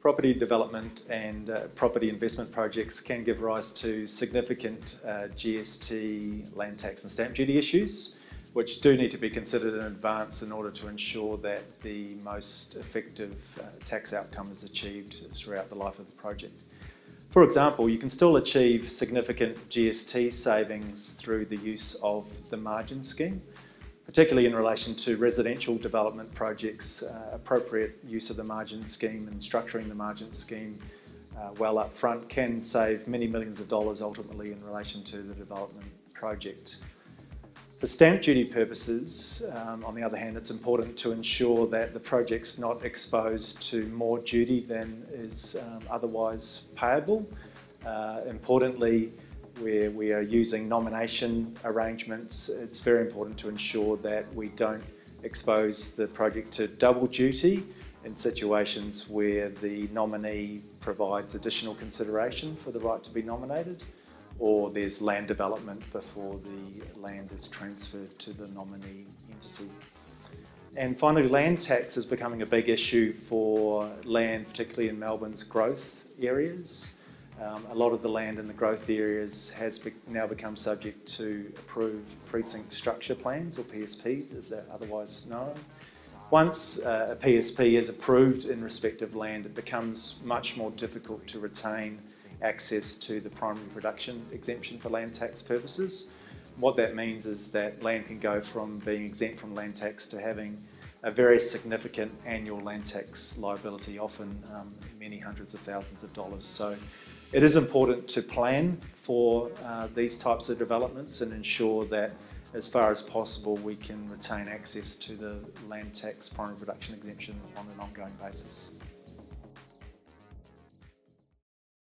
Property development and property investment projects can give rise to significant GST, land tax and stamp duty issues, which do need to be considered in advance in order to ensure that the most effective tax outcome is achieved throughout the life of the project. For example, you can still achieve significant GST savings through the use of the margin scheme, particularly in relation to residential development projects. Appropriate use of the margin scheme and structuring the margin scheme well up front can save many millions of dollars ultimately in relation to the development project. For stamp duty purposes, on the other hand, it's important to ensure that the project's not exposed to more duty than is otherwise payable. Importantly, where we are using nomination arrangements, it's very important to ensure that we don't expose the project to double duty in situations where the nominee provides additional consideration for the right to be nominated, or there's land development before the land is transferred to the nominee entity. And finally, land tax is becoming a big issue for land, particularly in Melbourne's growth areas. A lot of the land in the growth areas has now become subject to approved precinct structure plans, or PSPs as they're otherwise known. Once a PSP is approved in respect of land, it becomes much more difficult to retain access to the primary production exemption for land tax purposes. What that means is that land can go from being exempt from land tax to having a very significant annual land tax liability, often many hundreds of thousands of dollars. So it is important to plan for these types of developments and ensure that as far as possible we can retain access to the land tax primary production exemption on an ongoing basis.